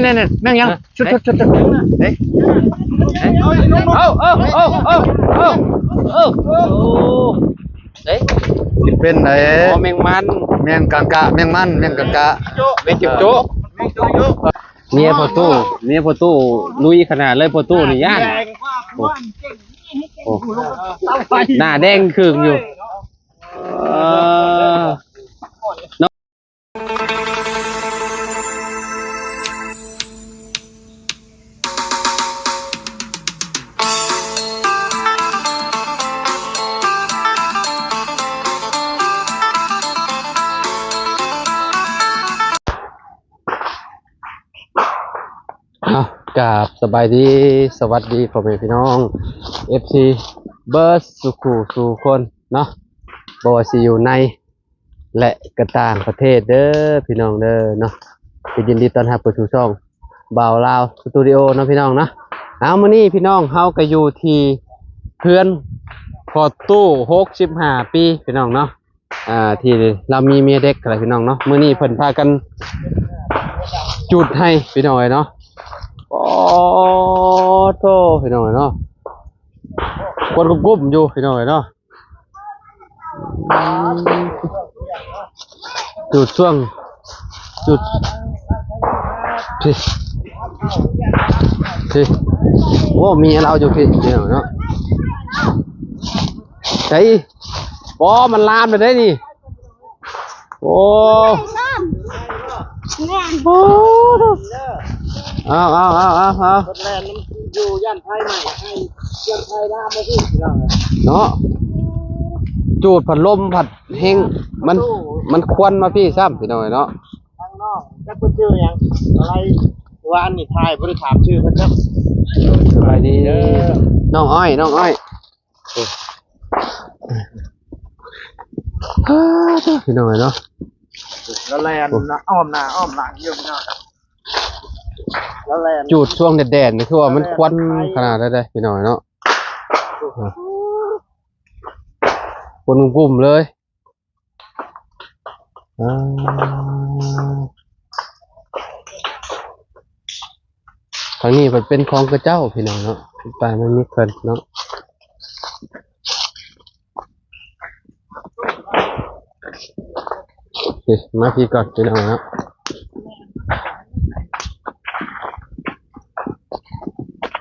นี่แม่งยังชุดเฮ้ยเป็นไหนแมงมันแมงกังกะแมงมันแมงกังกะแมงจุ๊บจุ๊บเมียพอตู้ลุยขนาดเลยพอตู้นี่ย่านหน้าแดงคืองอยู่กราบสบายดีสวัสดีพ่อแม่พี่น้อง FC เบิร์ดสุขุสู่คนเนาะบ่ว่าสิอยู่ในและกระต่างประเทศเด้อพี่น้องเด้อเนาะยินดีต้อนรับเข้าสู่ช่องบ่าวลาวสตูดิโอเนาะพี่น้องเนาะเอามื้อนี้พี่น้องเฮาก็อยู่ที่เพื่อนพอตู้65ปีพี่น้องเนาะที่เรามีเมียเด็กอะไรพี่น้องเนาะมื้อนี้เพิ่นพากันจุดให้พี่น้องเนาะโอ้โธ่พี่น้องเนาะคนกุ้มอยู่พี่น้องเนาะจุดช่วงจุดที่โอ้มีเราอยู่พี่น้องเนาะไอ้บอมันลามไปได้นี่โอ้เอารถแลนมันอยู่ย่านไทยใหม่ให้ย่านไทยน้ำมาที่เนาะจูดผัดลมผัดเฮงมันควันมาพี่ซ้ำพี่น้อยเนาะข้างนอกจะพูดชื่อยังอะไรวานนี่ไทยบริถามชื่อเพิ่นครับสบายดีน้องอ้อยพี่น้อยเนาะแล้วแลนนะอ้อมหน้าอ้อมหลังเยอะพี่น้อยจูดช่วงแดดๆนี่คือว่ามันควันขนาดได้เลยพี่น้อยเนาะคนกลุ่มเลยทางนี้มันเป็นของกระเจ้าพี่น้องเนาะไปมันมีเกินเนาะมาพี่ก่อนพี่น้องเนาะ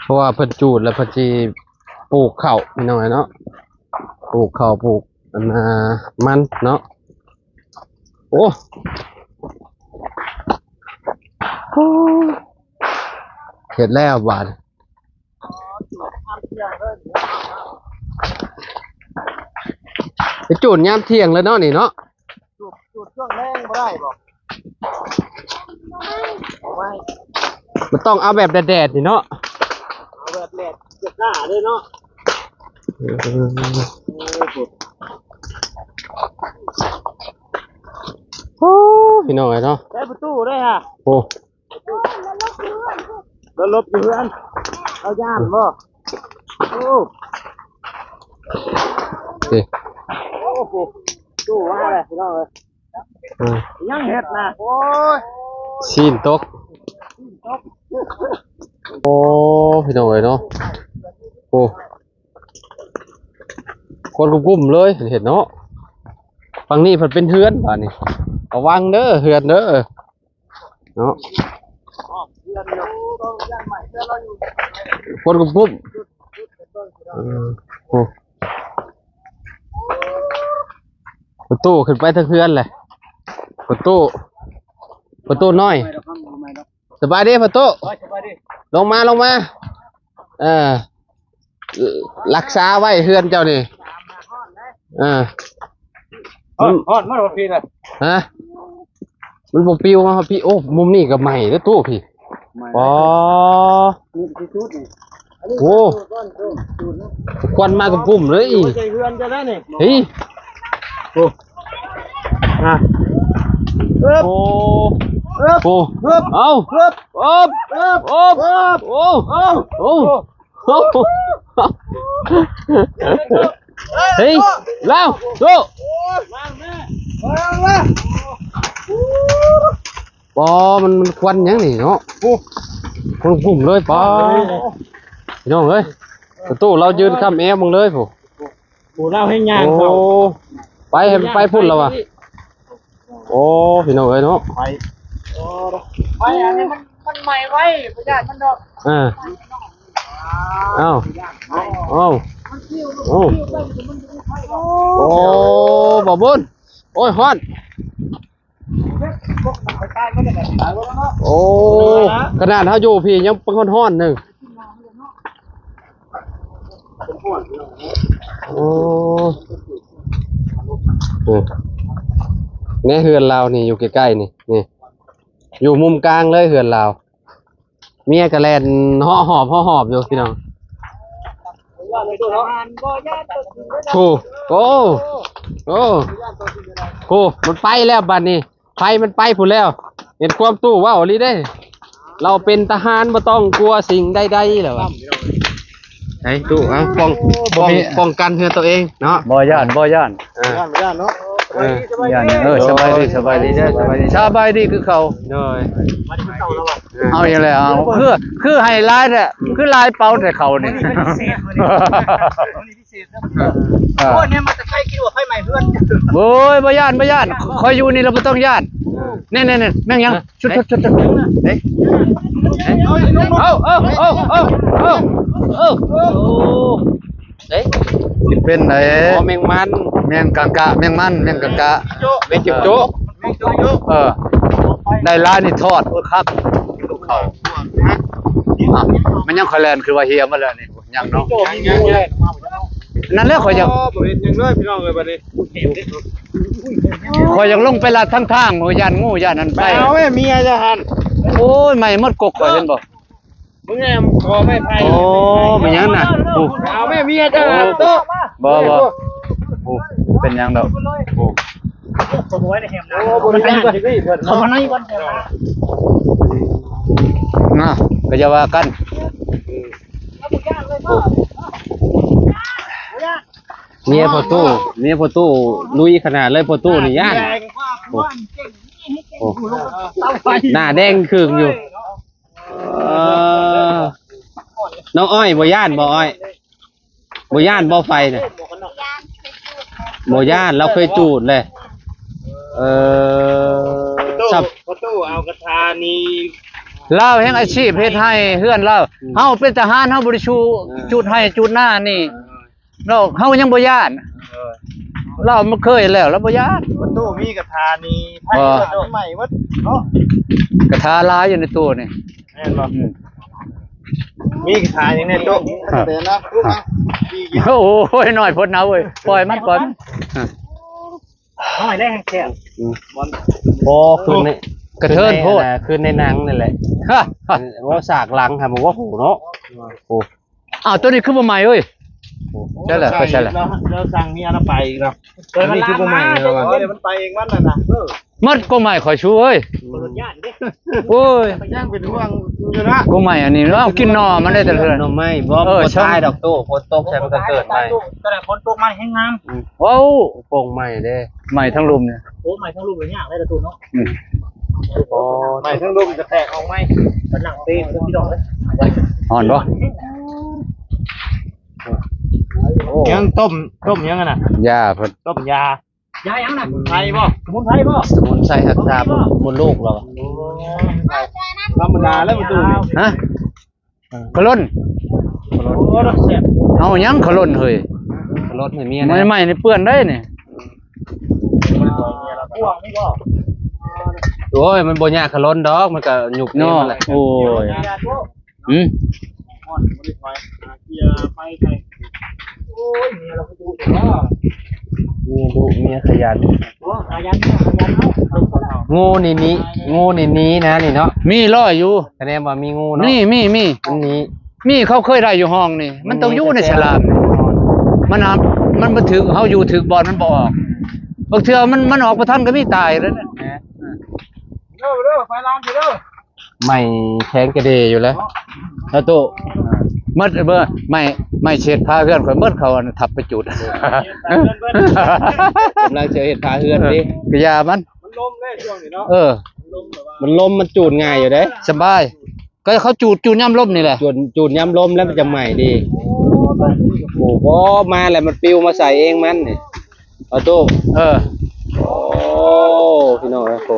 เพราะว่าเพิ่นจูดแล้วเพิ่นสิปลูกข้าวพี่น้องเนาะปลูกข้าวปลูกมันเนาะโอ้เห็ดแล้วบาดไปจูดยามเที่ยงแล้วเนาะนี่เนาะจูดช่วงแรงบ่ได้บ่ไม่มันต้องเอาแบบแดดๆนี่เนาะเอาแบบแดดเจ็บหน้าด้วยเนาะโอ้พี่น้องเนาะได้ประตูได้ฮะโอ้แล้วลบอยู่เพื่อนเอาย่านบ่โอ้โอ้โหดูว่าอะไรพี่น้องเลยยังเห็ดนะโอ้ยซีนตกโอ้พี่น้องเนาะโอ้คนกุ้มเลยเห็นเนาะฝั่งนี้มันเป็นเฮือนป่ะนี่ระวังเด้อเฮือนเด้อเนาะคนกุ้มโอ้ประตูขึ้นไปทางเฮือนเลยประตูน้อยสบายดีประตูลงมารักษาไว้เฮือนเจ้านี่ฮอดมาบ่พี่น่ะฮะมันบ่ปิวมาพี่โอ้มุมนี้ก็ใหม่เด้อตู้พี่อ๋อโอ้ควันมากับกลุ่มเลยเฮ้ยโอ้โอ้โอ้เอาโอ้เฮ้ยแล้วโต ปอมันควันหยังนี่เนาะ โอ้ คนกลุ่มเลยปอพี่น้องเอ้ยประตูเรายืนค้ำแอมึงเลยผู้ โหเล่าให้งาน โอ้ เขา ไปให้มันไปพุ่นแล้ววะโอ้พี่น้องเอ้ยเนาะ ไปไปอันนี้มันใหม่ไว้ประหยัดมันดอก อ่าเอ้าเอ้าโอ้โอ้บ่บุญโอ้ยฮอนโอ้ขนาดเฮาอยู่พี่ยังเป็นคนฮ้อนหนึงโอ้เนี่ยเฮือนเรานี่อยู่ใกล้ๆนี่นี่อยู่มุมกลางเลยเฮือนเราเมียกระแลนห่อหอบอยู่พี่น้องโอ้โอ้โอ้โอ้มันไปแล้วบัดนี้ไฟมันไปพุ่นแล้วเห็นความตู้ว่าอลีได้ เราเป็นทหารบ่ต้องกลัวสิ่งใดๆแล้วไอ้ตู้เอาป้องกันเพื่อตัวเองเนาะ บ่ย่านบ่ย่าน ประหยัดเนาะ ย่านสบายดีสบายดีเด้อสบายดีสบายดีคือเขา โดย มันเก่าแล้วอ่ะ เอาอย่างไรเอาคือให้ลายเนี่ยคือลายเป่าแต่เขานี่ พิเศษโอ้เนี่ยมันจะใกล้คิดว่าไฟใหม่เพื่อน โอ้ยบ่ย่านคอยอยู่นี่เราบ่ต้องย่านนี่แม่งยังชุดเฮ้ยเอ้ยเป็นไหน อ๋อแมงมัน แมงกังกะแมงมันแมงกังกะ แมงจิบโจ๊ะ ได้ลายนี่ทอดครับเขามันยังคอยแลนคือว่าเฮียมาแล้วนี่ยังเนาะ ยังเลย นั่นแหละคอยยัง ผมเห็นยังเลยพี่น้องเลยบัดนี้ คอยยังลงไปลาดทางๆหมู่ย่านงูย่านนั้นไป เอาแม่เมียจะหัน โอ้ยไม่หมดกกข่อยเห็นบ่ มึงแอมคอไม่ไผ่ โอ้มันยังน่ะโอ้ เอาแม่เมียจะหันโต๊ะ บ่โอ้เป็นยังดอก โอ้โหได้แฮมนะโอ้มันเป็นสิเพิ่นเขามาในวันแฮมนะ นะก็จะว่ากัน เมียพอตู้ลุยขนาดเลยพอตู้นี่ย่านโอ้หน้าแดงครึ่งอยู่น้องอ้อยบ่ย่านบ่อ้อยบ่ย่านบ่ไฟน่ะบ่ย่านเราเคยจูดเลยสับ ประตูเอากระทานี เล่าแห่งอาชีพเฮ็ดให้เฮือนเล่าเฮาเป็นทหารเฮาบ่ได้จุดให้จุดหน้านี่เราเฮายังบ่ย่านเรามันเคยแล้วบ่ย่าน ประตูมีกระทานีไผ่ประตูใหม่วัดเนาะ กระทาลายอยู่ในตู้นี่ แม่นบ่มีกระทาอย่างในโต๊ะเดี๋ยวนะลูกนะ โอ้ยน้อยพ้นเอาเว้ยปล่อยมัน น้อยได้แห้งแซ่บ บ่คืนใน กระเทินโพด คืนในหนังนั่นแหละ ฮะ ว่าสากหลังครับผมว่าโหเนาะโอ้ อ้าวตัวนี้คือบ่ใหม่เว้ยใช่แหละใช่แหละ เราสั่งเมียเราไปอีกแล้วนี่คือบ่ใหม่แล้วเดี๋ยวมันไปเองมันน่ะนะ มันก็ใหม่ข่อยชูเอ้ย คนญาติดิ โอ้ย ย่างเป็นห่วงอยู่นะ ก็ใหม่อันนี้เรากินนอมันได้แต่เทื่อ น้องไม่บ่ตายดอกตู้ฝนตกใช่มันก็เกิดใหม่ แต่ฝนตกมันแห้งงาม ว้าว โป่งใหม่เด้ ใหม่ทั้งลุมเนี่ย โอ้ใหม่ทั้งลูกเลยยากเลยตะตูเนาะ โอ้ ใหม่ทั้งลูกจะแตกออกไหมมันหนังเต้นพี่ดอกเลย อ่อนบ่ ยังต้มยังน่ะ ยาเพิ่น ต้มยายังน่ะไทยบ่สมุนไพรบ่ สมุนไพรหักษาบนลูกเรา ธรรมดาแล้วประตู ฮะขลุ่น โอ้ดอกแซ่บ เอาหยังขลุ่นเฮ้ย รถให้เมีย ใหม่ๆนี่เปื้อนได้นี่ ห่วงนี่บ่ โอ้ยมันบ่ยากขล้นดอกมันก็หยุบ เนาะ แหละ โอ้ยอืม อ่อนบ่ได้ไฟเกียร์ไฟไทยโอ้ยเมียเราไปดูเนาะ เมียดุเมียขยัน โอ้ขยันเอา งูนี่นี้นะนี่เนาะ มีร้อยอยู่ แสดงว่ามีงูเนาะ นี่มี มันนี้ มีเขาเคยได้อยู่ห้องนี่ มันต้องอยู่ในฉลามนี่มันหามันบ่ถึกเฮาอยู่ถึกบอลมันบ่ออกบางเทื่อมันออกบ่ทันก็มีตายแล้วนะ เด้อไฟลามสิเด้อ ไม่แข็งกระเดยอยู่แล้วแล้วตู้ มดเบอร์ไม่เช็ดผ้าเพื่อนข่อยมดเขาอันทับไปจุด กำลังเจอเห็ดพาเฮือนดิ กระยามัน มันลมได้ช่วงนี้เนาะ เออ มันลมมันจูดง่ายอยู่เด้ สบายก็เขาจูดย่ำลมนี่แหละ จูดย้ำลมแล้วมันจะใหม่ดีโอ้โหมาแล้วมันปิวมาใส่เองมันนี่เอาตู้ เออ โอ้พี่น้องโอ้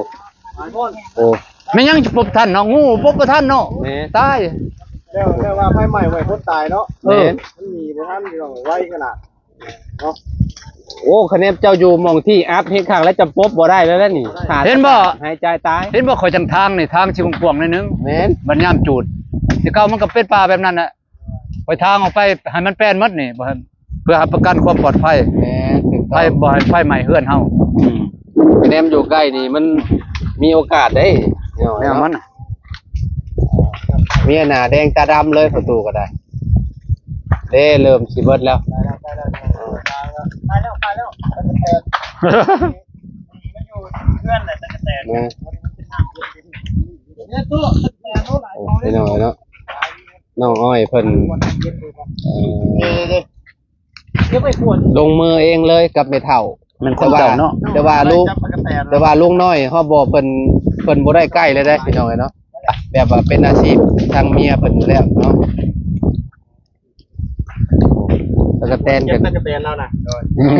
โอ้ ไม่ยังจะปบทันเนาะงูปบบ่ทันเนาะ แม่ ตาย แล้วว่าไฟใหม่ไว้คนตายเนาะ แม่น มันมีบ่ทันพี่น้องไว้ขนาดเนาะ โอ้คะแนนเจ้าอยู่หมองที่อัพเฮ็ดข้างแล้วจะปบบ่ได้แล้วนี่ขาด เห็นบ่ หายใจตาย เห็นบ่ข่อยจังทางนี่ทางสิกว้างๆนิดนึง แม่น บัดยามจูดสิเก่ามันก็เป็นป่าแบบนั้นน่ะไปทางออกไปให้มันแป้นหมดนี่บ่ให้เพื่อประกันความปลอดภัย แม่นถึง ไฟบ่ให้ไฟไหม้เฮือนเฮา คะแนนอยู่ใกล้นี่มันมีโอกาสได้ แนวมันน่ะ มีหน้าแดงตาดำเลยประตูก็ได้เด้เริ่มสิเบิดแล้ว ตายแล้วตายแล้วมันอยู่เพื่อนแหละตะกะแตน นะ เนี่ยตู้แต่โน้หลาย โอ้พี่น้อยเนาะน้องอ้อยเพิ่น เดี๋ยวไปขวด ลงมือเองเลยกับแม่เฒ่า มันคนเก่าเนาะ แต่ว่าลุงน้อยเฮาบ่เพิ่นบ่ได้ใกล้เลยได้พี่น้องเนาะแบบว่าเป็นอาชีพทางเมียเพิ่นอยู่แล้วเนาะตะกะแตน เก็ กับ น ตะกะแตนแล้วนะ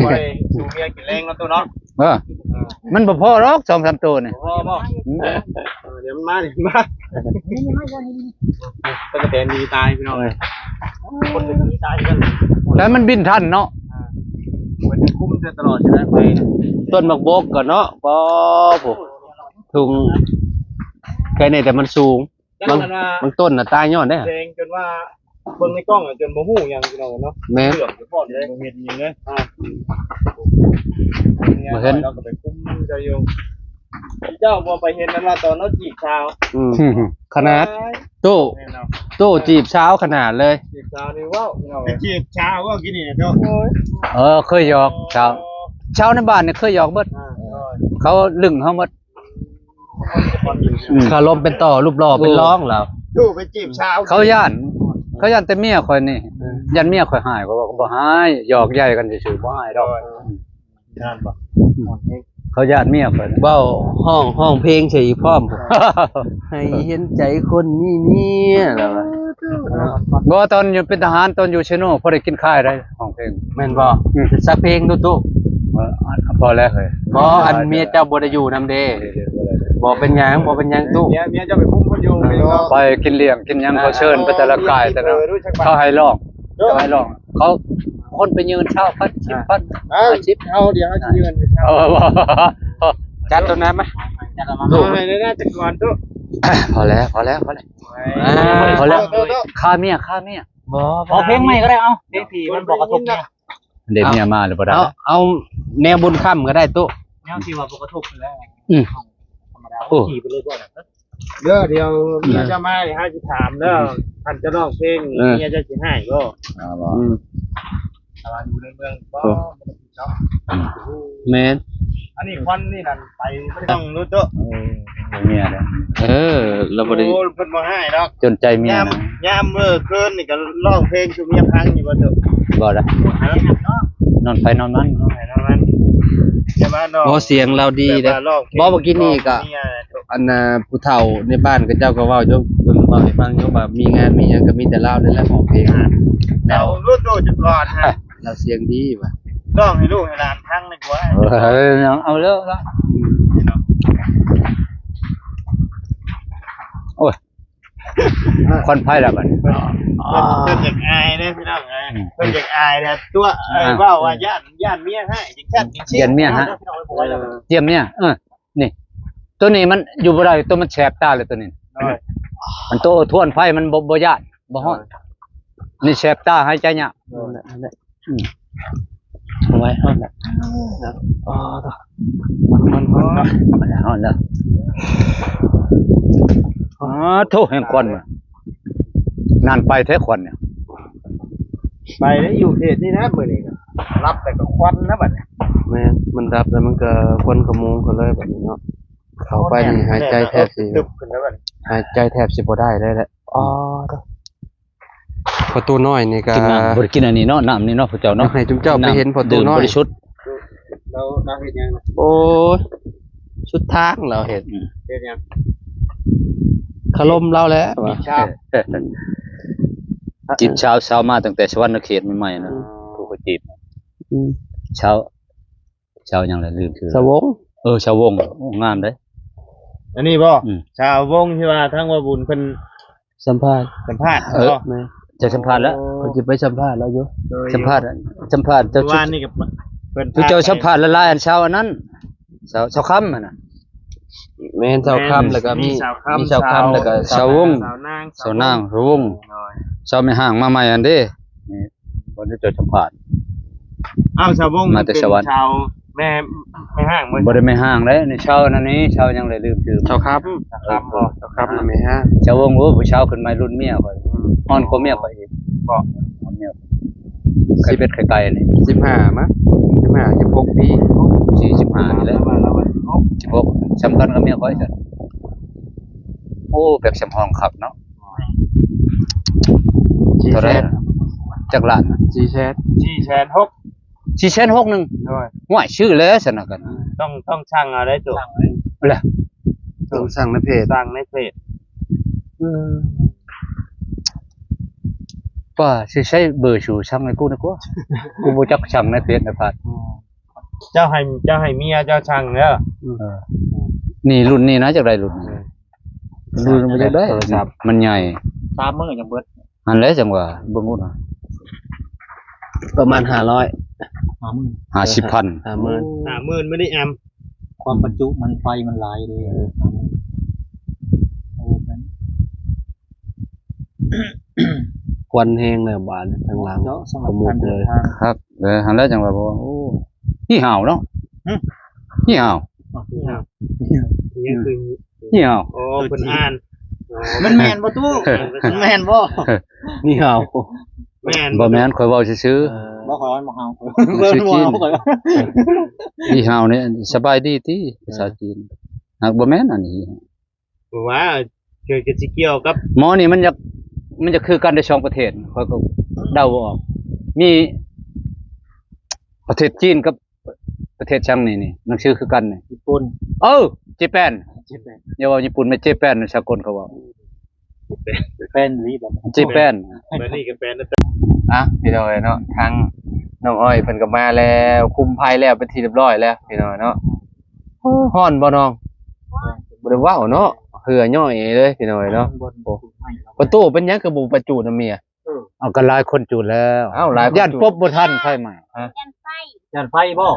ไปสู่เมียกินแรงแล้วตู้เนาะ เออมันบ่พอหรอก2-3ตัวนี่ พ่อพ่อเดี๋ยวมันมาตะกะแตนมีตายพี่น้องเลยคนเป็นมีตายกัน แล้วมันบินทันเนาะ มันจะคุ้มจะตลอดใช่ไหมไป ต้นมักบกก็เนาะบ่ผู้ถุงไกลนี่แต่มันสูงบางต้นน่ะตายย้อนได้ เพลงจนว่าเบิ่งในกล้องจนโมหูยังพี่น้องเนาะ แม่ เกือบจะพอดเลยเห็นยิงเลยเราก็ไปคุ้มเจ้าโยมเจ้าพอไปเห็นนั้นว่าตอนเราจีบชาว ขนาดตู้จีบเช้าขนาดเลย จีบชาวนี่ว้าวจีบชาวก็กินนี่เจ้า เคยหยอกชาวในบ้านนี่เคยหยอกเบิดเขาลึงเฮาหมด คารมเป็นต่อรูปหล่อเป็นร้องเหรอ ดูไปจีบชาว เขาย่านแต่เมียข่อยนี่ยันเมียข่อยหายก็บอกบ่หายหยอกใหญ่กันซื่อๆบ่หายดอก ย่านปะ เขาย่านเมียข่อย เบ้าห้องเพลงเฉยพร้อม ให้เห็นใจคนมีเมียแล้ววะ บ่ตอนอยู่เป็นทหารตอนอยู่เชโนพอได้กินข้าวได้ห้องเพลง แม่นบ่สักเพลงตู้ พอแล้วเฮ้ย บ่อันเมียเจ้าบ่ได้อยู่นำเด้บ่เป็นหยังตู้ เมียจะไปคุ้มคนอยู่ ไปกินเลี้ยงกินหยังเขาเชิญไปแต่ละกายแต่ละเขาให้ร้องเขาคนไปยืนเช่าพัด10,000 50เอาเดี๋ยวจะยืน จัดตัวนั้นมั้ย ตู้ให้น่าจะก่อนตู้ พอแล้วค่าเมีย บ่ เอาเพลงใหม่ก็ได้เอาเพลงผีมันบอกกระทบเนี่ย เด็กเมียมาหรือบ่ได้ เอาแนวบุญค่ำก็ได้ตู้ แนวที่ว่าบอกกระทบแล้ว ธรรมดา โอ้ ขี่ไปเลยก่อนเด้อเดี๋ยวเมียจะมาให้จะถามเด้อท่านจะร้องเพลงเมียจะสิให้ก็แต่ว่าอยู่ในเมืองก็เนาะ แม่น อันนี้ควันนี่นั่นไปไม่ต้องรู้ตัว เมียเนี่ย เราบ่ได้ โอ้เพิ่นบ่ให้ดอก จนใจเมีย ยาม นะ ยามมื้อคืนนี่ก็ร้องเพลงชูเมียพังอยู่บ่เด้อ บ่ได้นอนไปนอนมัน ให้เท่านั้นจะมาดอก บ่เสียงเราดีเด้ บ่เมื่อกี้นี่ก็ อันน่ะผู้เฒ่าในบ้านก็เจ้าก็เว้าอยู่เพิ่นเว้าให้ฟังอยู่ว่ามีงานมีหยังก็มีแต่เล่าได้แล้วของเพลง เรารู้ตัวจุดก่อนฮะ เราเสียงดีว่ะ ร้องให้ลูกให้หลานพังดีกว่า เอาเลิกละโอ้ยควันไผ่ละบัด เพิ่นอยากอายเด้อพี่น้องเอ้ยเพิ่นอยากอายเด้อตัวเว้าว่าย่านเมียให้จังซั่นจังซี่ เย็นเมียฮะเจียมเนี่ยนี่ตัวนี้มันอยู่บ่ได้ตัวมันแสบตาเลยตัวนี้มันโตทวนไฟมันบ่ย่านบ่ฮ้อนนี่แสบตาหายใจยาก เอาไว้เอาละ มันฮ้อนแล้วโทษแห่งควันนานไปแท้ควันเนี่ย ไปได้อยู่เขตนี่นะมื้อนี้รับแต่กับควันนะบัดนี้ แม่นมันรับแล้วมันก็ควนขโมงเขาเลยแบบนี้เนาะเข้าไปนี่หายใจแทบสิ ตึบขึ้นแล้วบัดนี้ หายใจแทบสิบ่ได้เลยแหละประตูน้อยนี่ก็ กินน้ำบ่ได้กินอันนี้เนาะน้ำนี่เนาะพระเจ้าเนาะ ให้จุ๊บเจ้าไปเห็นประตูน้อย บริสุทธิ์ เราเฮ็ดยังนะ โอ้ย ชุดทางเราเห็น เป็นยัง ขลมเราแล้วว่ะ ชาบ จีบเช้ามาตั้งแต่สวรรค์เขตใหม่ๆนะกูก็จีบ อืม เช้ายังไรลืมคือ สวง ชาววงโอ้งามเด้ อันนี้บ่ อืม ชาววงที่ว่าทั้งว่าบุญเพิ่น สัมภาษณ์ สัมภาษณ์ เออ บ่ แม่ จะสัมภาษณ์แล้ว เขาจะไปสัมภาษณ์แล้วอยู่ สัมภาษณ์เจ้า เมื่อ ชุ วา ด นนี่กับเพิ่น เจ้าสัมภาษณ์ละลายอันเช้าอันนั้นเช้าค่ำน่ะ แม่นเจ้าคำแล้วก็มี ชาว มีเจ้าคำแล้วก็ ชาววง สาวนาง เช้านางชาววงเช้าไม่ห่างมาใหม่อันเด้นี่บ่ได้เจอสัมภาษณ์ อ้าวชาววง มาแต่ เป็น สวรรค์ ชาวแม่ไม่ห่างมื้อ บ่ได้ไม่ห่างเลยในเช้านั้นนี้เช้ายังเลยลืมชื่อ เจ้าครับ คำบ่ เจ้าครับนะแม่ฮะ เช้าวงโอ้ผู้เช้าขึ้นมารุ่นเมียข่อยอ่อนกว่าเมียข่อยอีก บ่ อ่อนเมียไข่เป็ดไข่ไก่นี่ 15มั้ย15 16ปี 45นี่แหละ มาแล้ววัน1616สำคัญกับเมียข่อยจ้ะโอ้แบบสำห้องขับเนาะ 4 เท่าไห แส ร่ น จักล้านน่ะ 4 แสน 4,600,000 4,600,000นึง ด้วย ห่วยชื่อแล้วสนะกัน ต้องช่างเอาได้ตัว แหละ ต้องสั่งในเพจ สร้างในเพจ ป้าสิใช้เบอร์ชูช่างให้กูนะกูกูบ่จักช่างในเพจนะพาด เจ้าให้เมียเจ้าช่างเด้อ เออนี่รุ่นนี้นะจักได้รุ่นนี้รุ่นมันจักได้มันใหญ่ 3 มื้อจังเบิด อันแล้วจังว่าเบิ่งกูน่ะ ประมาณ500 50,000 50,000 50,000ไม่ได้แอม ความบรรจุมันไฟมันหลายเลยควันแห้งเลยบานทางหลัง เจาะสำห ข รับ มู กาก ร เล เดิน ย ทาง ครับหันแล้วจังว่าบ่โอ้นี่ห่าวเนาะนี่ห่าว นี่คือ นี่ห่าว โอ้เพิ่นอ่าน มันแมนบ่ตู้มันแมนบ่ นี่เฮา แม่น บ่แม่นข่อยเว้าซื่อ บ่ขอบ่เฮา ชื่อจีน บ่ขอ ๆนี่ห่าวนี่สบายดีติภาษาจีนหากบ่แม่นอันนี้ ว่าเกี่ยวกับสิเกี่ยวกับ หมอนี่มันจะคือกันในสองประเทศข่อยก็เดาบ่ออกมีประเทศจีนกับประเทศช่างนี่หนังสือคือกันนี่ ญี่ปุ่น ญี่ปุ่นอย่าว่าญี่ปุ่นไม่ญี่ปุ่นสากลเขาว่า เป็นรีบ ญี่ปุ่น บัดนี้ก็เป็นแล้ว อ่ะพี่น้อยเนาะทางน้องอ้อยเพิ่นก็มาแล้วคุมภัยแล้วเป็นที่เรียบร้อยแล้วพี่น้อยเนาะฮ้อนบ่น้องบ่ได้ว้าวเนาะเหือย่อยเลยพี่น้อยเนาะประตูเป็นหยังคือบ่ประจูนำเมีย เอาก็หลายคนจุดแล้ว เอ้าหลายคน ย่านปบบ่ทันไฟใหม่ ยันไฟ ยันไฟบ่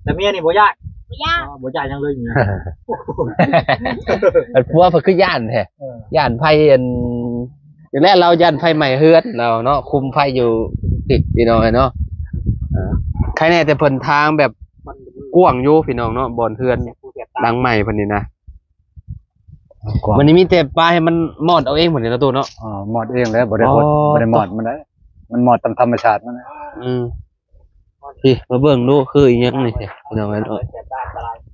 แต่เมียนี่บ่ยาก บ่ยาก บ่ยากจังเลยนี่ อันผัวเพิ่นคือย่านแท้ย่านไผอันอย่างแรกเราย่านไฟใหม่เฮือนเราเนาะคุมไฟอยู่ติดพี่น้อยเนาะใครแน่แต่เพิ่นทางแบบกว้างอยู่พี่น้องเนาะบ่อนเฮือนดังใหม่เพิ่นนี่นะวันนี้มีแต่ปลาให้มันมอดเอาเองหมดเลยนะตัวเนาะ หมอดเองแล้วบ่ได้หด อ๋อ บ่ได้หมอดมันได้มันหมอดตามธรรมชาติมันนะ พี่มาเบิ่งดูคืออีหยังนี่พี่น้องเนาะ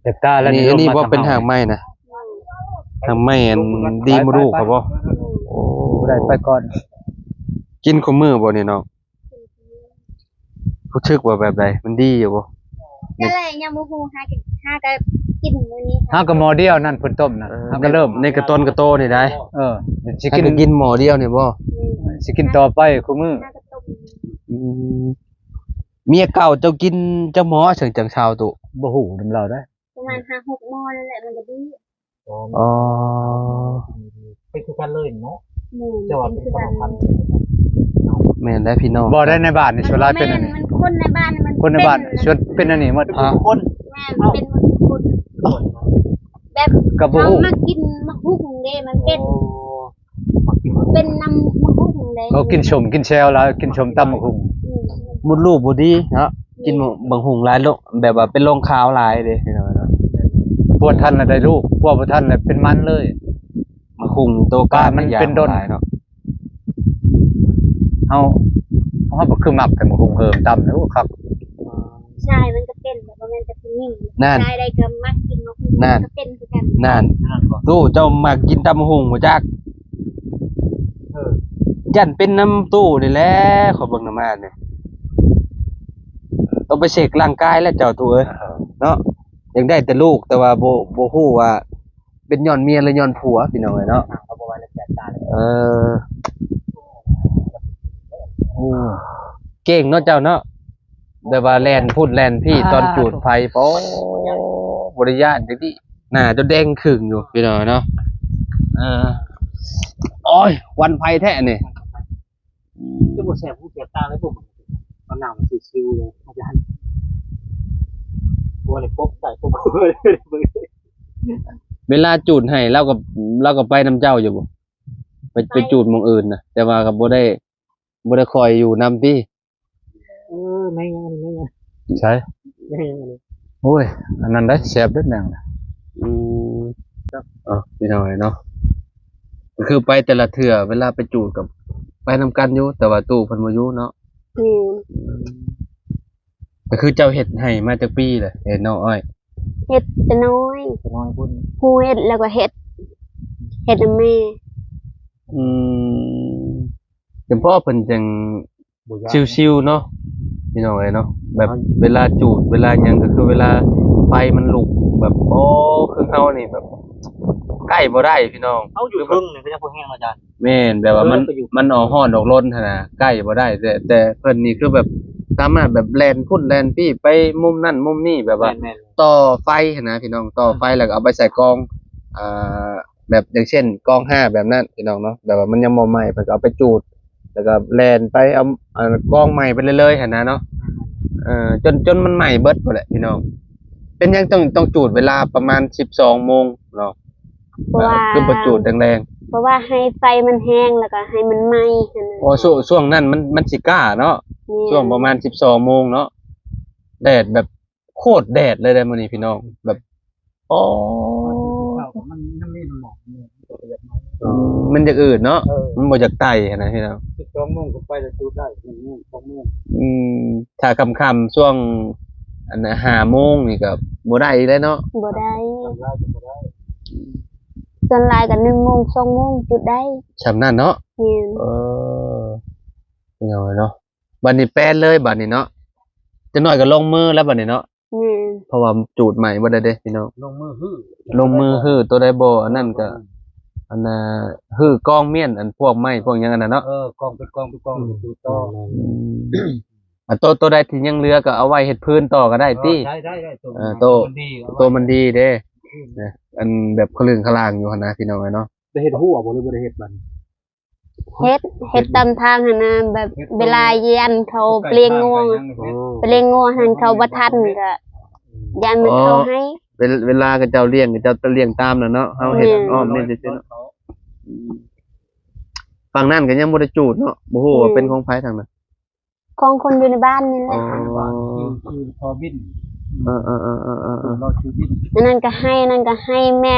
แต่ตา อั แล้ว นนี้อันนี้บ่เป็นหางไม้นะหางไม้อันดีมาดูครับบ่โอ้ ได้ไปก่อน กินขมือบ่นี่เนาะรู้สึกว่าแบบใดมันดีอยู่บ่ ก็เลยยังบ่ฮู้หาก็กินมื้อนี้ หาก็หมอเดียวนั่นเพิ่นต้มน่ะหาก็เริ่ม ในกระต้นกระโตนี่ได้ สิ ถ้า กิน ก็กินหม้อเดียวนี่บ่ สิกินต่อไปคู่มือ หาก็ต้ม อืมเมียเก่าเจ้ากินเจ้าหมอเฉิงจังชาวตุ บ่ฮู้นำเราได้ ประมาณ5-6หม้อนั่นแหละมันก็ดี อ๋อ เป็นคือกันเลยเนาะ หมู่ จะว่า เป็ เป็น น คือ ส กั ม น พันธ์ แม่นได้พี่น้อง บ่ได้ในบ้านนี่ส่วนหลายเป็นอันนี้ มันคนในบ้านมัน คนในบ้านส่วนเป็นอันนี้หมด ทุกคน แม่มันเป็นคนแบบ ก็บ่ เขา ฮู้ มากินมะฮุกเด้มันเป็นน้ำมะฮุกเด้ เขากินชมกินแซวแล้วกินชมตำบักหุ่ง มดลูกบ่ดีเนาะกินบางหุงหลายโลแบบว่าเป็นโรงข่าวหลายเด้พี่น้องเนาะ พวกท่านน่ะได้ลูกพวกบ่ท่านน่ะเป็นมันเลย มาคุงโตกา มันเป็นดน หลายเนาะ เฮาบ่คือมักแต่บักหุ่งเฮิมตำนะโอ้ครับ ใช่มันก็เป็นแบบว่ามันจะเป็นยิ่ง นั่น ใช่ได้ก็มักกินมะฮุก นั่น ก็เป็นคือกัน นั่นตู้เจ้ามากินตำหุงบ่จักยันเป็นน้ำตู้นี่แหละขอเบิ่งน้ำมาเนี่ยต้องไปเช็คร่างกายแล้วเจ้าตู้เอ้ยเนาะ ยังได้แต่ลูกแต่ว่าบ่ฮู้ว่า เป็นย้อนเมียหรือย้อนผัวพี่น้องเอ้ยเนาะ เขาบอกว่าแล้วแต่ตา เออโอ้เก่งเนาะเจ้าเนาะแบบว่าแล่นพูดแล่นพี่ตอนจูดไฟโป๊บริญาณจังซี่หน้าจนแดงขึงอยู่พี่น้องเนาะโอ้ยวันไฟแท้นี่ จะบ่แสบหูแสบตาเลยผมตอนหน้ามันชิวๆเลยอาจารย์ตัวเลยปกใส่ปกเลย เวลาจูดให้เราก็ไปน้ำเจ้าอยู่บ่ไปจูดหม้องอื่นน่ะแต่ว่าก็บ่ได้คอยอยู่นำติ ไม่งั้น ใช่ ไม่งั้น โอ้ยอันนั้นได้แซ่บเด้อแม่งน่ะ อืมพี่น้องเนาะก็คือไปแต่ละเทื่อเวลาไปจูดกับไปนำกันอยู่แต่ว่าตู้เพิ่นบ่อยู่เนาะ อืม ก็คือเจ้าเฮ็ดให้มาจากปีเลยเฮ็ดน้องอ้อย เฮ็ดแต่น้อย น้อยพุ่น ฮูเฮ็ดแล้วก็เฮ็ดนำแม่ อืมจังพ่อเพิ่นจังชิวๆเนาะพี่น้องเนาะแบบเวลาจูดเวลาหยังก็คือเวลาไฟมันลุกแบบโอ้คือเฮานี่แบบใกล้บ่ได้พี่น้อง เอาอยู่ครึ่งนึงก็จะพอแห้งอาจารย์ แม่นแบบว่ามันออกฮ้อนออกร้นหั่นน่ะใกล้บ่ได้แต่เพิ่นนี่คือแบบสามารถแบบแล่นพุ่นแล่นพี่ไปมุมนั่นมุมนี้แบบว่า แม่น ต่อไฟหั่นนะพี่น้องต่อไฟแล้วก็เอาไปใส่กองอ่าแบบอย่างเช่นกอง5แบบนั้นพี่น้องเนาะแบบว่ามันยังบ่ไหม้เพิ่นก็เอาไปจูดแล้วก็แล่นไปเอากองใหม่ไปเรื่อยๆหั่นนะเนาะจนมันไหม้เบิดพุ่นแหละพี่น้องเป็นหยังต้องจูดเวลาประมาณ 12 โมงเนาะ เพราะว่า คือบ่จูดแรง เพราะว่าให้ไฟมันแห้งแล้วก็ให้มันไหม้หั่นน่ะ ๆโอ้ช่วงนั้นมันสิกล้าเนาะ ช่วงประมาณ 12 โมงเนาะแดดแบบโคตรแดดเลยมื้อนี้พี่น้องแบบอ๋อ มันน้ำนี่มันหมอกเนี่ย มันจะอืดเนาะมันบ่จากไตหั่นนะพี่น้อง 12 โมงก็ไปจะจูดได้1 โมง 2 โมง ถ้าค่ำๆช่วงอันน่ะ5 โมงนี่ก็บ่ได้อีกแล้วเนาะ บ่ได้ ทำได้ก็บ่ได้ ส่วนหลายก็1 โมง 2 โมงจุดได้ ชำนาญเนาะ แม่น พี่น้องเนาะบัดนี้แป้นเลยบัดนี้เนาะจะหน่อยก็ลงมือแล้วบัดนี้เนาะ แม่น เพราะว่าจูดใหม่บ่ได้เด้พี่น้อง ลงมือฮื้อ ลงมือฮื้อตัวใดบ่อันนั้นก็อันน่ะฮื้อกองเมียนอันพวกไม้พวกหยังอันนั้นเนาะ กองเป็นกองจูดต่อ ตัวใดที่ยังเหลือก็เอาไว้เฮ็ดพื้นต่อก็ได้ติ ได้ดี ตัวมันดีเด้นะอันแบบคลึงคลางอยู่หั่นนะพี่น้องเนาะ ได้เฮ็ดหัวบ่หรือบ่ได้เฮ็ดมัน เฮ็ดตามทางหั่นน่ะแบบเวลาเย็นเขาเปลียงงัวหั่นเขาบ่ทันก็ยันมันเขาให้ เวลาก็เจ้าเลี้ยงก็เจ้าเลี้ยงตามน่ะเนาะเฮาเฮ็ดอ้อมนี่ซื่อๆเนาะฝั่งนั้นก็ยังบ่ได้จูดเนาะบ่ฮู้ว่าเป็นของไผทางนั้น ของคนอยู่ในบ้านนี่แห อ๋ ละ อ คือพอบิน เออ เราชื่อบิน นั่นก็ให้แม่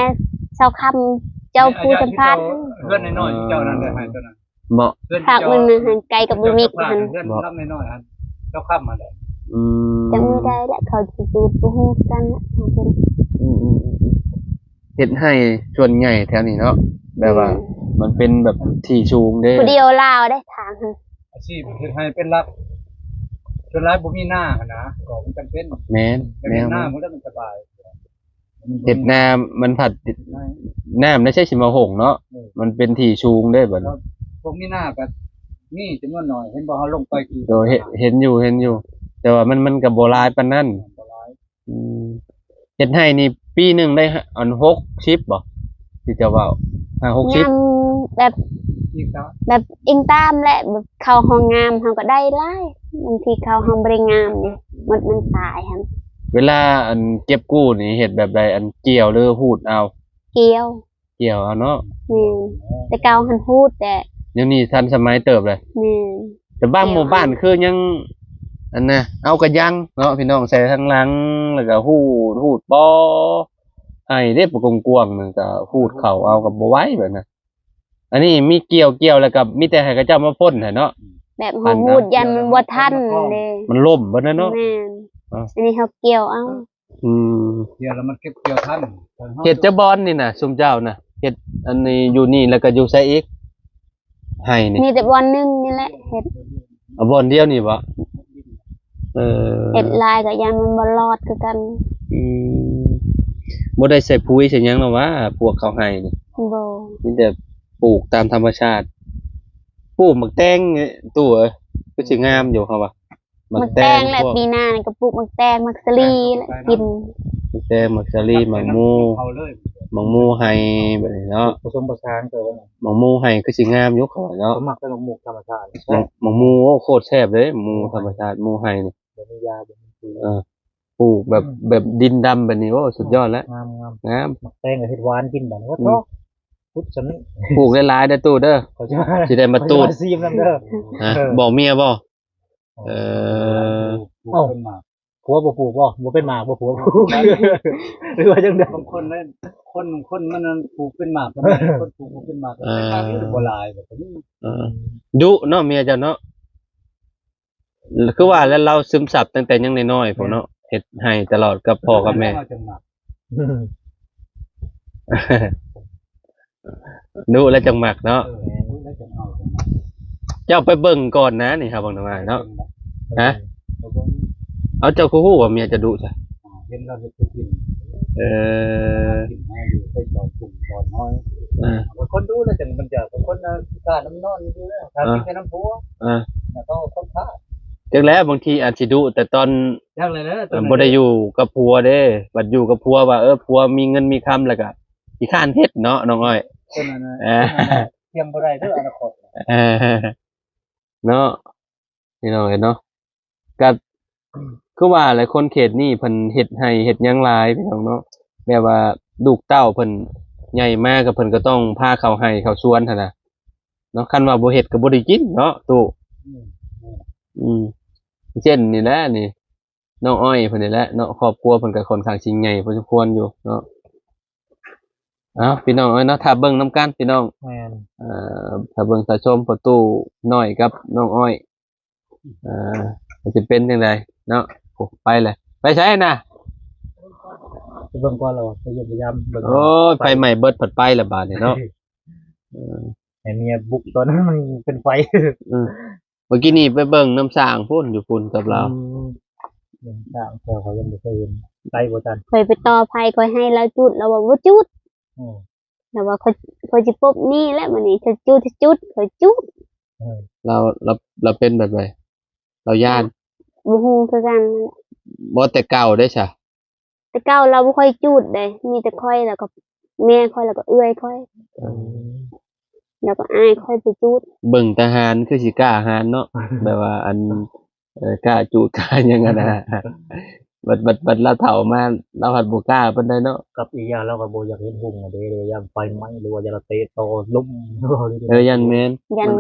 เจ้าคำเจ้าผู้สัมภาษณ์ เพื่อนน้อยๆเจ้านั้นได้ให้ตัวนั้น เหมาะ ฝากมันมาหันไกลกับบุมิกหัน เพื่อนรับน้อยๆอันเจ้าค่ำมาได้ อืม จังไม่ได้และเขาจะจูดปูฮูกันนะ เฮ็ดให้ส่วนใหญ่แถวนี้เนาะแบบว่า มันเป็นแบบที่สูงเด้ ผู้เดียวลาวได้ทางหัน อาชีพเฮ็ดให้เป็นรักจนหลายบ่มีหน้านะก็มันจำเป็น แม่น แต่ แม่ มี น หน้ามันแล้วมันสบาย เฮ็ดน้ำมันผัดน้ำไม่ใช่สิมาหงเนาะมันเป็นที่สูงเด้บัด พวกมีหน้าก็นี่จำนวนน้อยเห็นบ่เฮาลงไปกี่ โดยเห็นอยู่ แต่ว่ามันก็บ่หลายปานนั้นอืมเฮ็ดให้นี่ปีหนึงได้อัน6ชิปบ่ที่จะเว้า5-6ชิป งามแบบ อีกครับ แบบอิงตามและแบบเขาห้องงามเขาก็ได้หลายบางทีเขาห้องบริงามนี่มันตายหัน เวลาอันเก็บกู้นี่เฮ็ดแบบใดอันเกี่ยวหรือหูดเอา เกี่ยว เกี่ยวเอาเนาะ นี่แต่เก่าหันพูดแต่ เดี๋ยวนี้ทันสมัยเติบเลย นี่ แต่บางหมู่บ้านคือยังอันน่ะเอากระยังเนาะพี่น้องใส่ทางหลังแล้วก็หูดปอให้เด้ปกกวางๆนึงก็หูดเข้าเอากับบ่ไหวแบบนั้นอันนี้มีเกี่ยวแล้วก็มีแต่ให้เขาเจ้ามาพ่นให้เนาะ แบบเขาพูดยันมันบ่ทันเลย มันล่มบ่นั่นเนาะ แม่น อ๋อ อันนี้เขาเกี่ยวเอา อืม เกี่ยวแล้วมันเก็บเกี่ยวทัน เฮ็ดจะบอนนี่น่ะซุมเจ้าน่ะเฮ็ดอันนี้อยู่นี่แล้วก็อยู่ไสอีกให้นี่ มีแต่วันหนึงนี่แหละเฮ็ด เอาบอนเดียวนี่บ่เออ เฮ็ดลายกับยันมันบ่รอดคือกัน อืม บ่ได้ใส่ปุ๋ยใส่หยังหรอกว่าพวกเขาให้นี่ บ่ มีแต่ปลูกตามธรรมชาติปลูกหมักแตงนี่ตู้เอ้ยก็สิงามอยู่ครับว่าหมั มั ก ก แต แต ง งและ พวก ปีหน้านี่ก็ปลูกมักแตงมักสลีและกิน หมักแตงหมักสาลีหมักมู เขาเลย หมักมูให้แบบนี้เนาะ ผสมผสานกันว่า หมักมูให้ก็สิงามอยู่เขาว่าเนาะ สมัครเป็นหมกธรรมชาติ หมักมูโอ้โคตรแซ่บเลยหมูธรรมชาติหมูให้นี่ บ่มียาบ่มีปุ๋ย เออปลูกแบบดินดำแบบนี้โอ้สุดยอดแล้ว งาม งาม มักแตงกับเฮ็ดหวานกินบัดว่าโตพุทธสำนึก ปลูกหลายๆเด้อตู้เด้อ เขาจะ สิได้มาตูด ซีมนำเด้อ ฮะบอกเมียบ่เออ เอ้าผัวบ่ปลูกบ่เป็นหมากบ่ผัวปลูกหรือว่าจังได๋ บางคนเล่นคนมันปลูกเป็นหมากคนปลูกเป็นหมากเป็นหมากที่โบราณแบบนี้ เออดุเนาะเมียเจ้าเนาะคือว่าแล้วเราซึมซับตั้งแต่ยังน้อยๆพุ่นเนาะเฮ็ดให้ตลอดกับพ่อกับแม่ จังหวะ ดุแล้วจังมักเนาะ แล้วจะเอา เจ้าไปเบิ่งก่อนนะนี่ครับบางทำไมเนาะฮะเอาเจ้าคู่ฮู้ว่าเมียจะดุจ้ะ เห็นเราจะกิน เออ กินให้อยู่ไปจอดกลุ่มจอดน้อย อ่า บางคนดูแล้วจังมันจะบางคนกล้าน้ำนอนดูแล้วถ้ากินแค่น้ำพัว อ่า แล้วก็เขาฆ่า จังแล้วบางทีอาจสิดุแต่ตอน อย่างไรนะ บ่ได้อยู่กับผัวเด้บัดอยู่กับผัวว่าผัวมีเงินมีคำแล้วก็สิค้านเฮ็ดเนาะน้องอ้อย คนนั้น เออ เตรียมบ่ได้เด้ออนาคต เออเนาะนี่น้อยเนาะก็คือว่าหลายคนเขตนี้เพิ่นเฮ็ดให้เฮ็ดหยังหลายพี่น้องเนาะแบบว่าลูกเต้าเพิ่นใหญ่มากก็เพิ่นก็ต้องพาเข้าให้เข้าสวนหั่นน่ะเนาะคันว่าบ่เฮ็ดก็บ่ได้กินเนาะตู่อืมเช่นนี่แหละนี่น้องอ้อยเพิ่นนี่แหละเนาะครอบครัวเพิ่นก็ค่อนข้างสิใหญ่พอสมควรอยู่เนาะพี่น้องเอ้ยเนาะถ้าเบิ่งนํกันพี่น้อง แม่น ถ้าเบิ่งตาชมประตูน้อยกับน้องอ้อยจะเป็นจังไดเนาะโอ้ไปเลยไปใช้น่ะ เบิ่งก่อนเราพยายามเบิ่ง โอ้ยไฟใหม่เบิดผัดไปละบาดนี่เนาะ แต่เมียบุกตอนนั้นมันเป็นไฟ เมื่อกี้นี่ไปเบิ่งน้ำสร้างพุ่นอยู่พุ่นกับเรา เรื่องต่างเขายังบ่เคยเห็นไกลบ่ทัน เคยไปต่อไผก็ให้เราจุดเราบอกว่าจุด อือ เราว่าเขาสิปุ๊บนี่แหละมื้อนี้จะจุดเขาจุด เราเป็นแบบไรเราย่าน บ่ฮู้คือกัน บ่แต่เก่าได้ใช่ แต่เก่าเราบ่ค่อยจุดเด้มีแต่ค่อยแล้วก็แม่ค่อยแล้วก็เอื้อยค่อยแล้วก็อายค่อยไปจุด เบิ่งทหารคือสิกล้าหารเนาะ แบบว่าอันกล้าจูดกล้าหยังกันนะ บัดเราเฒ่ามาเราหัดบ่กล้าปานใดเนาะ กับอีกอย่างเราก็บ่อยากเห็นหุ่งอะเด้เลยยามไฟไหม้หรือว่าอยากเตะโตลุ่ม ยันแม่น ยัน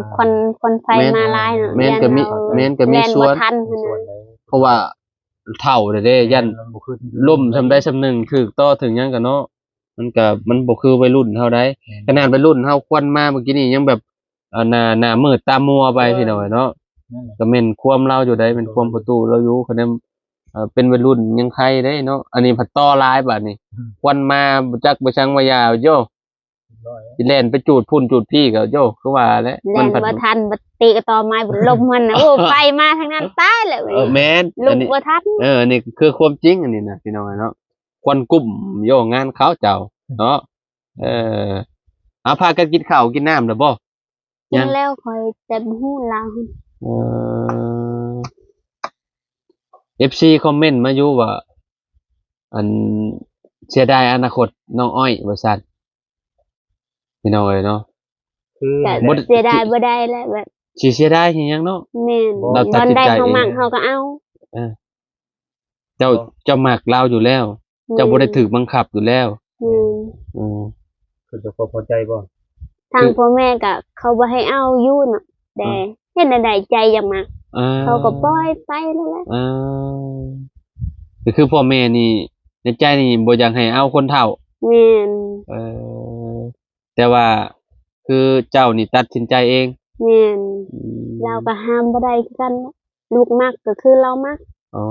คนไฟมาหลายเนาะ แม่นก็มี ยัเรา แม่นก็มี แล่ ส่วน บ่ทันหั่น ส่ว น่ะ นใด เพราะว่าเฒ่าเด้ยัน บ่ขึ้น ล่มทำได้สำหนึ่งถึกต่อถึงหยังกันเนาะมันบ่คือวัยรุ่นเฮาได้ขนาดวัยรุ่นเฮาควันมาเมื่อกี้นี่ยังแบบหน้ามืดตามัวไปพี่น้อยเนาะ นั่นแหละ ก็แม่นความเราอยู่ได้เป็นความประตูเราอยู่คะแนนเป็นวัยรุ่นยังใครได้เนาะอันนี้ผัดต่อหลายบัดนี้ควันมาบ่จักบ่ชังว่ายาวโยสิแล่นไปจูดพุ่นจูดพี่ก็โยคือว่าแหล้ว แล่นบ่ทันบ่ตีกับตอไม้บ่ลมมันน่ะโอ้ไฟมาทางนั้นตายแล้วเว้ย แม่น ลุ อัน ก นี้ บ่ทัน อันนี้คือความจริงอันนี้นะพี่น้องเนาะควันกลุ่มโยงานเขาเจ้าเนาะพากันกินข้าวกินน้ำแล้วบ่ กินแล้วค่อยแต่บ่ฮู้ลาว FC คอมเมนต์มาอยู่ว่าอันเสียดายอนาคตน้องอ้อยว่าซั่นพี่น้องเอ้ยเนาะ คือ ก็ บ่ เสียดายบ่ได้แล้วแบบ สิเสียดายอิหยังเนาะ แม่น เราตั บ่ ดสิน ได้ ใจ เฮา เอง มักเฮาก็เอา เจ้ามักเราอยู่แล้ว เจ้าบ่ได้ถูกบังคับอยู่แล้ว อืม อืม คือจะพอใจบ่ ทางพ่อแม่ก็เขาบ่ให้เอาอยู่น่ะแต่เฮ็ดได้ใจอยากมักเขาก็ปล่อยไปนั่นแหละ ก็คือพ่อแม่นี่ในใจนี่บ่อยากให้เอาคนเฒ่า แม่น แต่ว่าคือเจ้านี่ตัดสินใจเอง แม่นเราก็ห้ามบ่ได้คือกันนะลูกมักก็คือเรามัก อ๋อ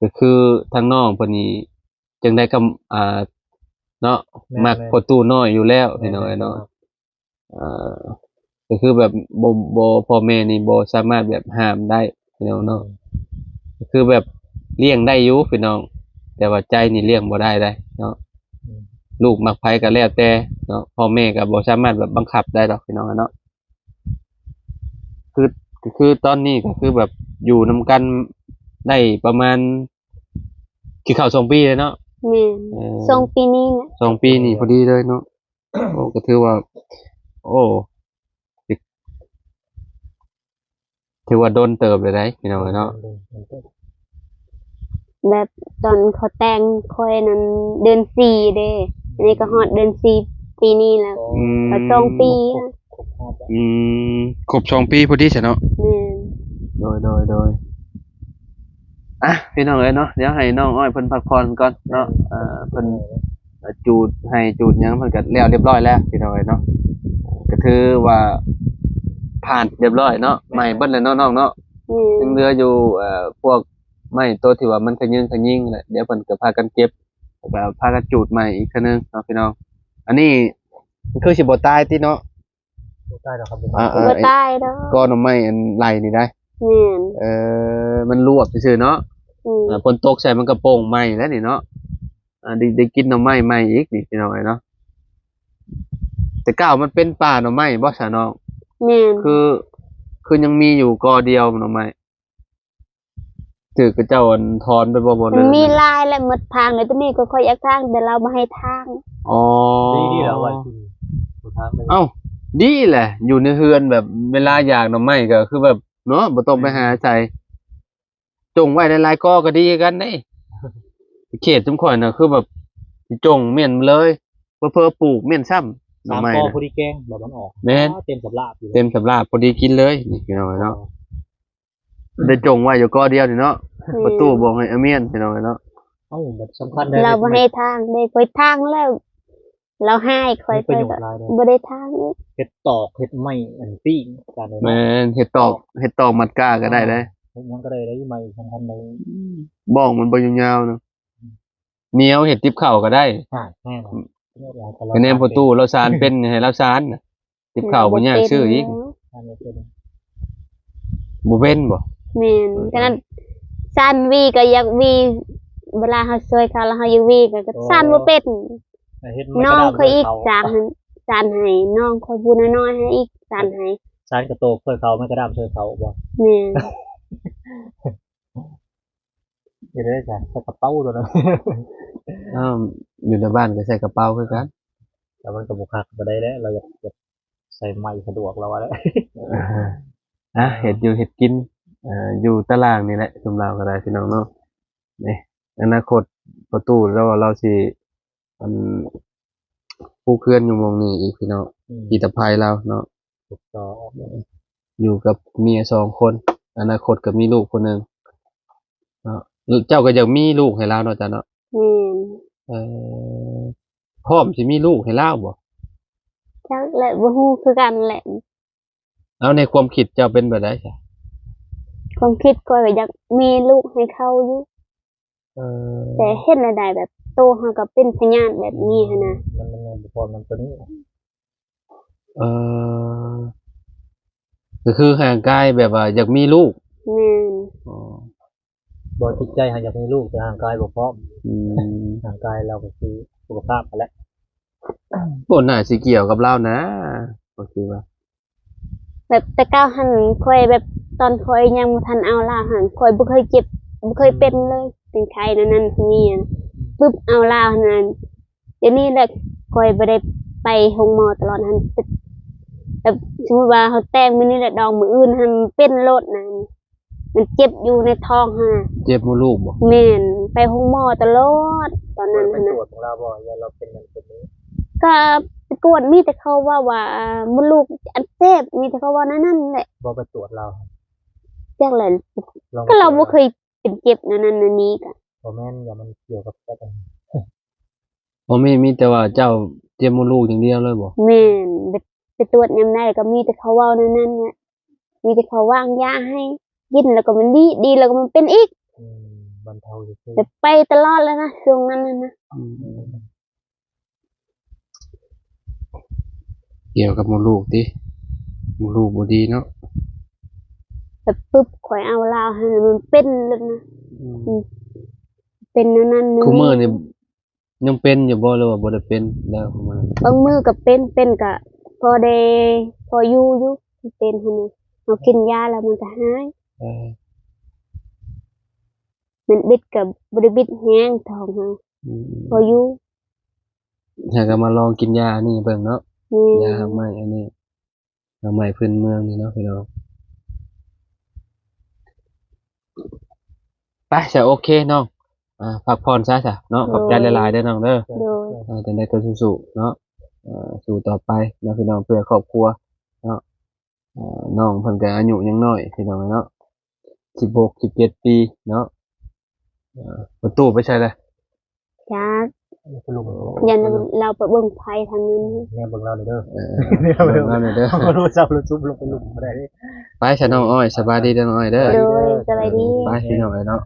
ก็คือทางน้องเพิ่นนี่จังได้กับเนาะมักประตูน้อยอยู่แล้วพี่น้อยเนาะก็คือแบบบ่พ่อแม่นี่บ่สามารถแบบห้ามได้พี่น้องเนาะก็คือแบบเลี้ยงได้อยู่พี่น้อง แต่ว่าใจนี่เลี้ยงบ่ได้เนาะลูกมักไผก็แล้วแต่เนาะพ่อแม่ก็บ่สามารถแบบบังคับได้ดอกพี่น้องเนาะคือตอนนี้ก็คือแบบอยู่นำกันได้ประมาณกี่เข้า2 ปีเลยเนาะ แม่นส่งปีนี้แหละ 2 ปีนี่พอดีเลยเนาะ โอ้ก็ถือว่า โอ้ถือว่าโดนเติบเลยได้พี่น้องเนาะ แบบตอนเขาแต่งค่อยนั้นเดือน4เด้อันนี้ก็ฮอดเดือน4ปีนี้แล้ว อืม ก็2ปีอะ อืมครบ2 ปีพอดีใช่เนาะ แม่น โดยอ่ะพี่น้องเอ้ยเนาะเดี๋ยวให้น้องอ้อยเพิ่นพักผ่อนก่อนเนาะเพิ่นจูดให้จูดหยังเพิ่นก็แล้วเรียบร้อยแล้วพี่น้องเอ้ยเนาะก็ถือว่าผ่านเรียบร้อยเนาะใหม่เบิดแล้วเนาะน้องเนาะ แม่ ยัง น เหลืออยู่พวกไม้ตัวที่ว่ามันขยิงแหละเดี๋ยวเพิ่นก็พากันเก็บแล้วพากันจูดใหม่อีกเทื่อนึงเนาะพี่น้องอันนี้มันคือสิบ่ตายติเนาะ ได้แล้วครับ บ่ตายดอก ก้อนไม้อันไหลนี่ได้ แม่น มันรวบซื่อๆเนาะ อืม ฝนตกใส่มันก็โป่งไหม้แล้วนี่เนาะได้กินหน่อไม้ใหม่อีกนี่พี่น้องเนาะแต่ก้าวมันเป็นป่าหน่อไม้บ่ซะน้อง แม่น คือยังมีอยู่กอเดียวหน่อไม้ถือกระเจ้าอันถอนไปบ่หมดเล มัน ย มีลายและหมดทางเลยตัวนี้ก็ค่อยอยากทางแต่เราบ่ให้ทาง อ๋อ ดีแล้วว่าสุดท้ายเลย เอ้าดีแหละ อยู่ในเฮือนแบบเวลาอยากหน่อไม้ก็คือแบบเนาะบ่ต้องไปหาใส่จงไว้ในลายกอก็ดีกันเด้เขตจุมข่อยน่ะคือแบบสิจงเม่นเลยเพิ่อๆปลูกเม่นซ้ำหน่อ 3 ไม้ กอ น่ะ พอดีแกงแบบมันออก แม่น เต็มสำราบอยู่ เต็มสำราบพอดีกินเลยนี่พี่น้องเนาะได้จงไว้อยู่กอเดียวนี่เนาะประตูบอกให้อาเมียนพี่น้องเนาะ เอ้าแบบสำคัญ เราบ่ให้ทางได้ค่อยทางแล้ว เราให้ค่อย ประ ไป โยช แบบ น์หลายเลย บ่ได้ทางอีก เฮ็ดตอกเฮ็ดไม้อันปิ้งกันเลย แม่นเห็ดตอกมัดก้าก็ได้เลย ยังก็ได้ไม้สำคัญเลย บ้องมันบ่ยาวๆเนาะเหนียวเห็ดติบข้าวก็ได้ แน่นอน คะแนนประตูเราสารเป็นให้เราสารน่ะติบข้าวบ่ยากซื้ออีกบ่เป็นบ่ แม่นฉะนั้นซันวีก็อยากวีเวลาเฮาช่วยเขาแล้วเฮาอยากวีก็ซันบ่เป็น เฮ็ด น้องเคยอีกสานให้น้องคอยพูดน้อยๆให้อีกสานให้ สารกระโตกเคยเขาไม่กระด้างเคยเขาบ่ แม่น เดี๋ยวได้จ้ะใส่กระเป๋าตัวนั้น อ้าวอยู่ในบ้านก็ใส่กระเป๋าคือกัน แต่มันก็บ่คักบ่ได้แล้วเราอยากใส่ไม้สะดวกเราว่าแล้ว เห็ดอยู่เห็ดกินอยู่ตารางนี่แหละซุมเราก็ได้พี่น้องเนาะนี่อนาคตประตูแล้วเราสิอันผู้เคลื่อนอยู่หมองนี้อีกพี่น้องกีตาภัยเราเนาะ ถูกต้อง อยู่กับเมีย2 คนอนาคตก็มีลูกคนหนึงเนาะเจ้าก็อยากมีลูกให้เราเนาะจ้ะเนาะ แม่น พร้อมสิมีลูกให้เราบ่ จักแหละบ่ฮู้คือกันแหละ แล้วในความคิดเจ้าเป็นแบบใดจ้ะ ความคิดก็อยากมีลูกให้เขาอยู่แต่เฮ็ดได้แบบโตเฮาก็เป็นพยานแบบนี้หันน่ะ มันยังบ่พอมันตัวนี้ ก็คือห่างกายแบบว่าอยากมีลูก แม่น บ่จิตใจหาอยากมีลูกแต่ร่างกายบ่พร้อม อืม ร่างกายเราก็คือสุขภาพนั่นแหละ บ่น่าสิเกี่ยวกับเรานะก็คือว่า แบบแต่ก้าวหันค่อยแบบตอนค่อยยังบ่ทันเอาลาวหันค่อยบ่เคยเจ็บบ่เคยเป็นเลยเป็นไข้นั่นนี่ปึ๊บเอาลาวนั่นเดี๋ยวนี้แหละค่อยบ่ได้ไปโรงหมอตลอดหันแบบสมมุติว่าเฮาแต่งมื้อนี้แหละดองมื้ออื่นหันเป็นโลดนั่นมันเจ็บอยู่ในท้องหั่นน่ะ เจ็บมดลูกบ่ แม่นไปโรงหมอตลอดตอนนั้น เป็ หั่ น น ต น่ะ รวจของเราบ่อย่าเราเป็นนั้นเป็นนี้ ก็ไปกวดมีแต่เขาว่ามดลูกอักเสบมีแต่เขาว่านั่นแหละ บ่ไปตรวจเรา จักแหละ ลอง ก็เราบ่เคยเป็นเจ็บนั่นนี่ก็ บ่แม่นอย่ามันเกี่ยวกับแต่ บ่มีแต่ว่าเจ้าเจ็บมดลูกอย่างเดียวเลยบ่ แม่นไปตรวจยามใดก็มีแต่เขาเว้านั่นแหละมีแต่เขาวางยาให้กินแล้วก็มันดีแล้วก็มันเป็นอีก บรรเทาซื่อ แต่ไปตลอดแล้วนะช่วงนั้นนะ เกี่ยวกับมดลูกติมดลูกบ่ดีเนาะ แบบปึ๊บข่อยเอาลาวให้มันเป็นแล้วนะ เป็นนั่นนั่น คุมื้อนี่ยังเป็นอยู่บ่หรือว่าบ่ได้เป็นแล้วคุมื้อบ างมือก็เป็นก็พอได้พออยู่เป็นหั่นน่ะเอากินยาแล้วมันก็หาย เออ มันบิดก็บ่ได้บิดแฮงท้องเฮา อืม พออยู่ อยากจะมาลองกินยานี่เบิ่งเนาะ นี่ ยาทำไมอันนี้ทำไมพื้นเมืองนี่เนาะพี่น้องไปจะโอเคน้องพักผ่อนซะจ้ะเนาะขอบใจหลายๆเด้อน้องเด้อ โดย จะได้ก็สู้ๆเนาะสู้ต่อไปเนาะพี่น้องเพื่อครอบครัวเนาะน้องเพิ่นก็อายุยังน้อยพี่น้องเนาะ16 17ปีเนาะประตูไปใช่เลย จ้า สรุป ยันเราไปเบิ่งไผทางนั้น เนี่ยเบิ่งเราเลยเด้อ เบิ่งเอาหน่อยเด้อ เขารู้จักรู้ซุบลงไปหลุมบ่ได้ ไปซะน้องอ้อยสบายดีเด้อน้องอ้อยเด้อ โดยสบายดี ไปพี่น้องเอ้ยเนาะ